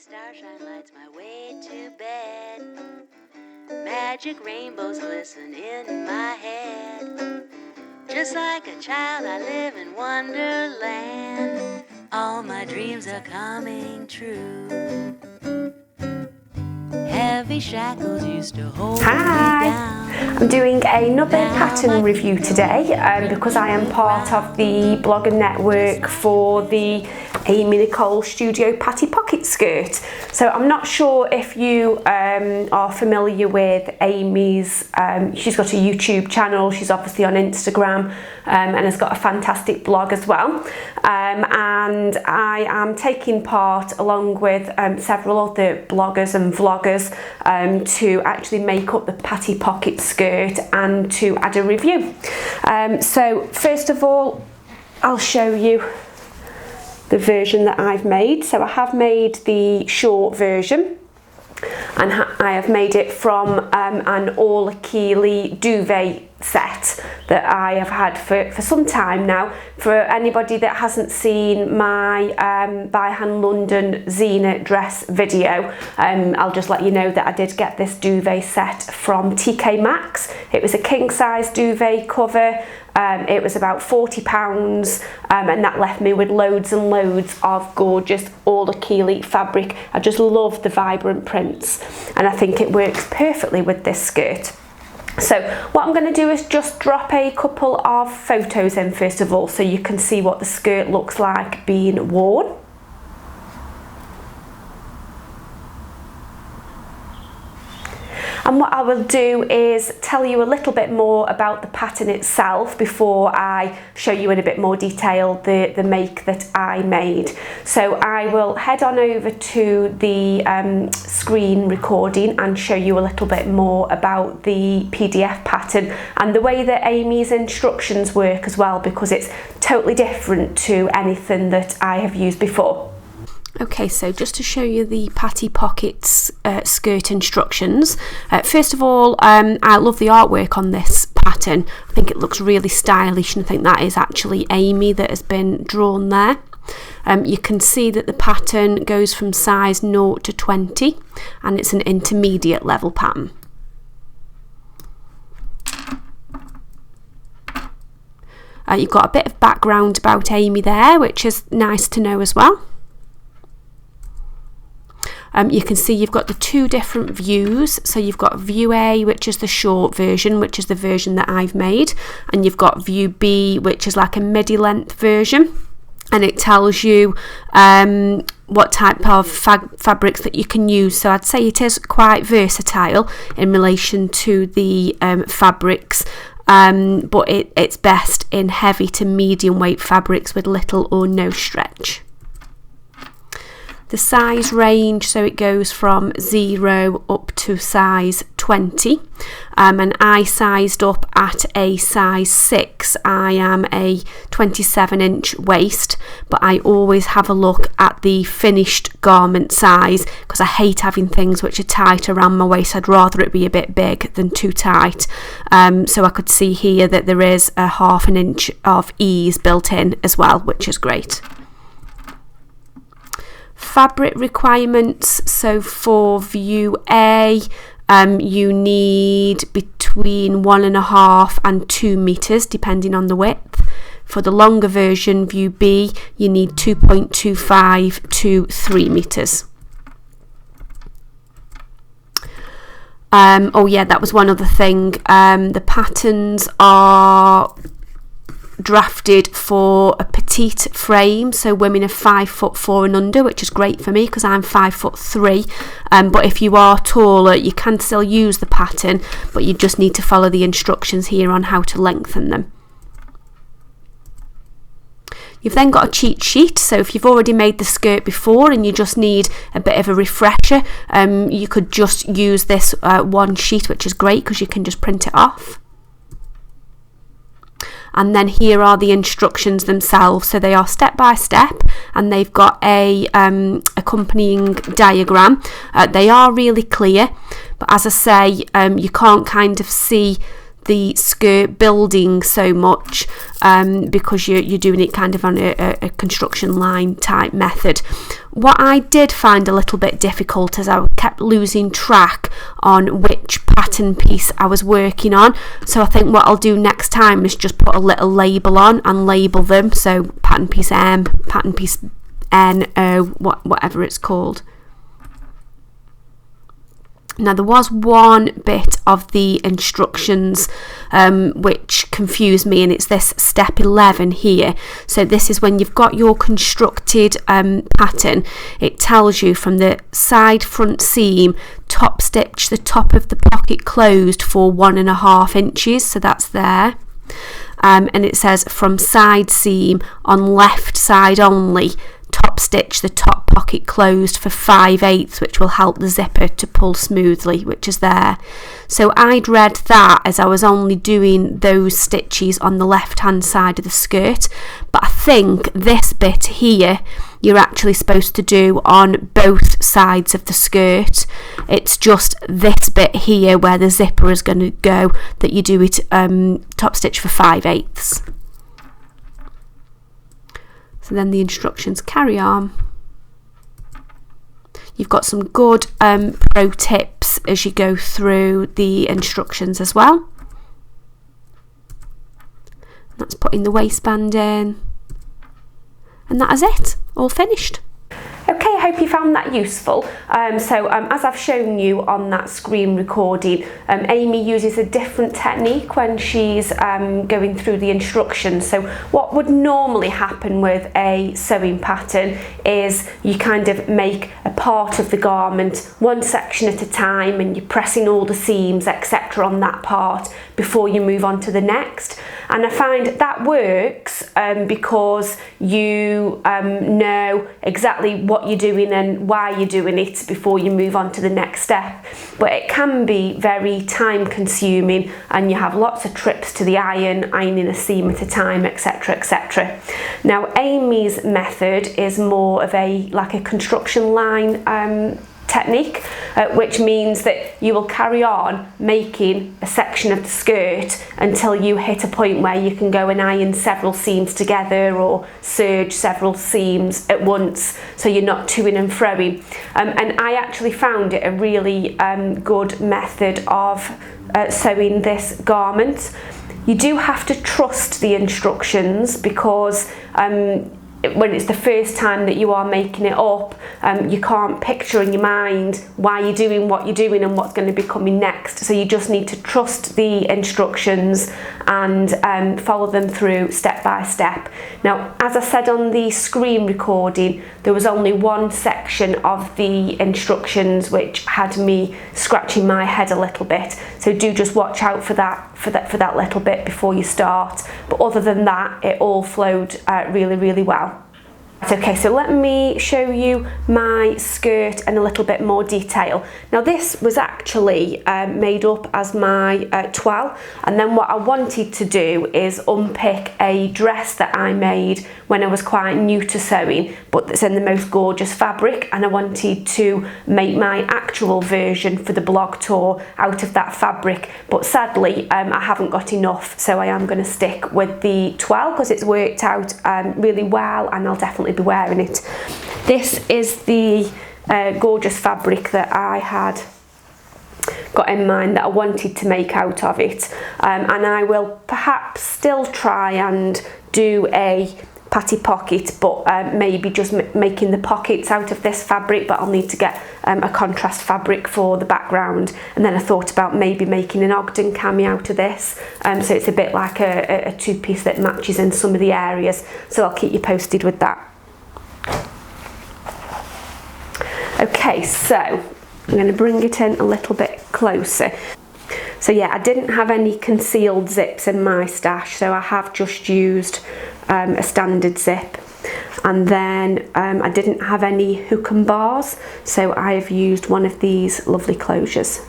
starshine lights my way to bed. Magic rainbows glisten in my head. Just like a child, I live in Wonderland. All my dreams are coming true. Heavy shackles used to hold me down. I'm doing another pattern review today because I am part of the blogger network for the Amy Nicole Studio Patti Pocket skirt. So I'm not sure if you are familiar with Amy's, she's got a YouTube channel, she's obviously on Instagram and has got a fantastic blog as well. And I am taking part along with several other bloggers and vloggers to actually make up the Patti Pocket skirt and to add a review. So first of all, I'll show you the version that I've made. So I have made the short version and I have made it from an Orla Kiely duvet set that I have had for some time now. For anybody that hasn't seen my by hand London Zena dress video, I'll just let you know that I did get this duvet set from TK Maxx. It was a king size duvet cover. It was about £40 and that left me with loads and loads of gorgeous Orla Kiely fabric. I just love the vibrant prints and I think it works perfectly with this skirt. So what I'm going to do is just drop a couple of photos in first of all so you can see what the skirt looks like being worn. And what I will do is tell you a little bit more about the pattern itself before I show you in a bit more detail the make that I made. So I will head on over to the screen recording and show you a little bit more about the PDF pattern and the way that Amy's instructions work as well, because it's totally different to anything that I have used before. Okay, so just to show you the Patti Pocket's skirt instructions. First of all, I love the artwork on this pattern. I think it looks really stylish and I think that is actually Amy that has been drawn there. You can see that the pattern goes from size 0 to 20 and it's an intermediate level pattern. You've got a bit of background about Amy there, which is nice to know as well. You can see you've got the two different views. So you've got view A, which is the short version, which is the version that I've made, and you've got view B, which is like a midi length version, and it tells you what type of fabrics that you can use. So I'd say it is quite versatile in relation to the fabrics, but it's best in heavy to medium weight fabrics with little or no stretch. The size range, so it goes from 0 up to size 20, and I sized up at a size 6. I am a 27-inch waist, but I always have a look at the finished garment size because I hate having things which are tight around my waist. I'd rather it be a bit big than too tight. So I could see here that there is a ½ an inch of ease built in as well, which is great. Fabric requirements, so for view A you need between 1.5 and 2 meters depending on the width. For the longer version, view B, you need 2.25 to 3 meters. Oh yeah, that was one other thing. The patterns are drafted for a petite frame, so women are 5'4" and under, which is great for me because I'm 5'3". But if you are taller, you can still use the pattern, but you just need to follow the instructions here on how to lengthen them. You've then got a cheat sheet, so if you've already made the skirt before and you just need a bit of a refresher, you could just use this one sheet, which is great because you can just print it off. And then here are the instructions themselves, so they are step by step and they've got a accompanying diagram. They are really clear, but as I say, you can't kind of see the skirt building so much because you're doing it kind of on a construction line type method. What I did find a little bit difficult is I kept losing track on which pattern piece I was working on. So I think what I'll do next time is just put a little label on and label them. So pattern piece M, pattern piece N, O, whatever it's called. Now there was one bit of the instructions which confused me, and it's this step 11 here. So this is when you've got your constructed pattern. It tells you from the side front seam, top stitch the top of the pocket closed for 1.5 inches, so that's there. And it says from side seam on left side only, top stitch the top pocket closed for 5/8, which will help the zipper to pull smoothly, which is there. So I'd read that as I was only doing those stitches on the left hand side of the skirt, but I think this bit here you're actually supposed to do on both sides of the skirt. It's just this bit here where the zipper is going to go that you do it top stitch for 5/8. So then the instructions carry on. You've got some good pro tips as you go through the instructions as well. That's putting the waistband in. And that is it, all finished. Okay, I hope you found that useful. As I've shown you on that screen recording, Amy uses a different technique when she's going through the instructions. So what would normally happen with a sewing pattern is you kind of make a part of the garment one section at a time, and you're pressing all the seams etc. on that part before you move on to the next. And I find that works because you know exactly what you're doing and why you're doing it before you move on to the next step. But it can be very time consuming, and you have lots of trips to the ironing a seam at a time, etc, etc. Now Amy's method is more of a construction line technique, which means that you will carry on making a section of the skirt until you hit a point where you can go and iron several seams together or serge several seams at once, so you're not to-ing and fro-ing. And I actually found it a really good method of sewing this garment. You do have to trust the instructions because when it's the first time that you are making it up, you can't picture in your mind why you're doing what you're doing and what's going to be coming next. So you just need to trust the instructions and follow them through step by step. Now, as I said on the screen recording, there was only one section of the instructions which had me scratching my head a little bit. So do just watch out for that little bit before you start. But other than that, it all flowed really, really well. Okay, so let me show you my skirt in a little bit more detail. Now this was actually made up as my toile, and then what I wanted to do is unpick a dress that I made when I was quite new to sewing, but that's in the most gorgeous fabric, and I wanted to make my actual version for the blog tour out of that fabric, but sadly I haven't got enough, so I am going to stick with the toile because it's worked out really well, and I'll definitely be wearing it. This is the gorgeous fabric that I had got in mind that I wanted to make out of it, and I will perhaps still try and do a Patti Pocket, but maybe just making the pockets out of this fabric, but I'll need to get a contrast fabric for the background. And then I thought about maybe making an Ogden cami out of this, so it's a bit like a two-piece that matches in some of the areas, so I'll keep you posted with that. Okay, so I'm going to bring it in a little bit closer. So yeah, I didn't have any concealed zips in my stash, so I have just used a standard zip. And then I didn't have any hook and bars, so I've used one of these lovely closures,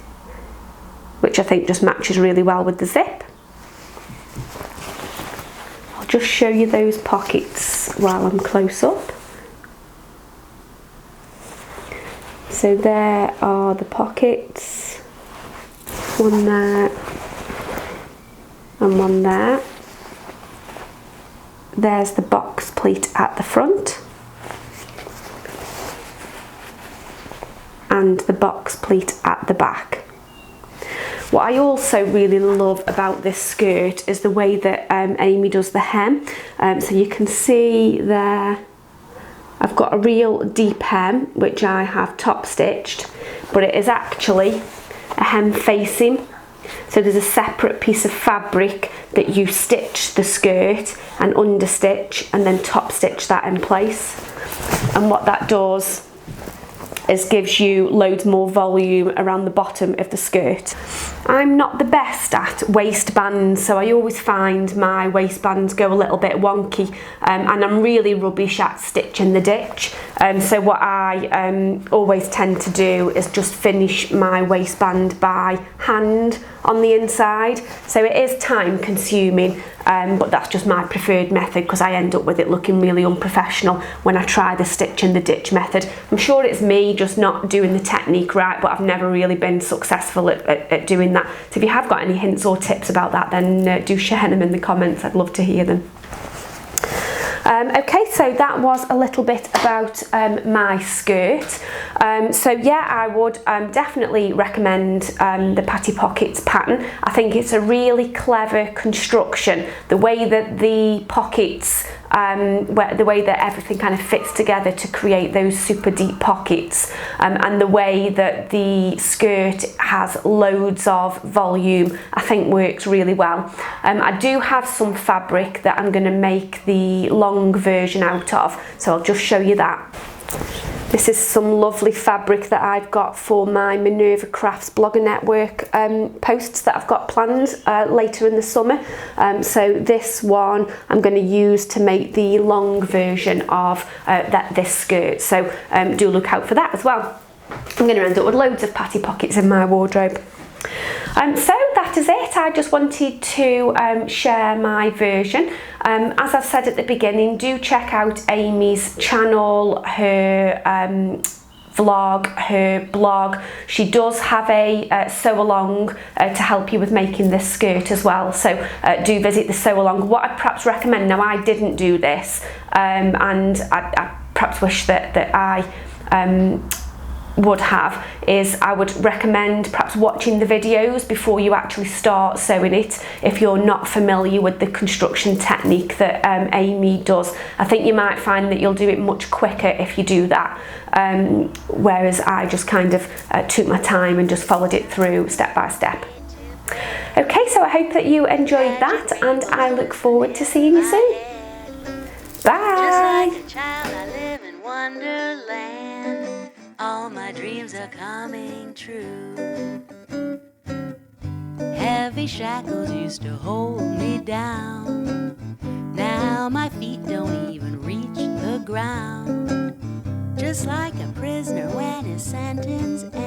which I think just matches really well with the zip. I'll just show you those pockets while I'm close up. So there are the pockets, one there and one there. There's the box pleat at the front and the box pleat at the back. What I also really love about this skirt is the way that Amy does the hem. So you can see there, I've got a real deep hem, which I have top stitched, but it is actually a hem facing. So there's a separate piece of fabric that you stitch the skirt and understitch and then top stitch that in place. And what that does is gives you loads more volume around the bottom of the skirt. I'm not the best at waistbands, so I always find my waistbands go a little bit wonky, and I'm really rubbish at stitching the ditch. So what I always tend to do is just finish my waistband by hand on the inside. So it is time consuming, but that's just my preferred method because I end up with it looking really unprofessional when I try the stitch and the ditch method. I'm sure it's me just not doing the technique right, but I've never really been successful at doing that. So if you have got any hints or tips about that, then do share them in the comments. I'd love to hear them. Okay, so that was a little bit about my skirt. So yeah, I would definitely recommend the Patti Pockets pattern. I think it's a really clever construction. The way that the pockets, the way that everything kind of fits together to create those super deep pockets, and the way that the skirt has loads of volume, I think works really well. I do have some fabric that I'm going to make the long version out of, so I'll just show you that. This is some lovely fabric that I've got for my Minerva Crafts Blogger Network posts that I've got planned later in the summer. So this one I'm going to use to make the long version of this skirt, so do look out for that as well. I'm going to end up with loads of Patti Pockets in my wardrobe. So that is it. I just wanted to share my version. As I've said at the beginning, do check out Amy's channel, her vlog, her blog. She does have a sew along to help you with making this skirt as well, so do visit the sew along. What I'd perhaps recommend, now I didn't do this, and I perhaps wish that I would have, is I would recommend perhaps watching the videos before you actually start sewing it if you're not familiar with the construction technique that Amy does. I think you might find that you'll do it much quicker if you do that, whereas I just kind of took my time and just followed it through step by step. Okay, so I hope that you enjoyed that, and I look forward to seeing you soon. Bye! Just like a child, I live in Wonderland. All my dreams are coming true. Heavy shackles used to hold me down. Now my feet don't even reach the ground. Just like a prisoner when his sentence ends.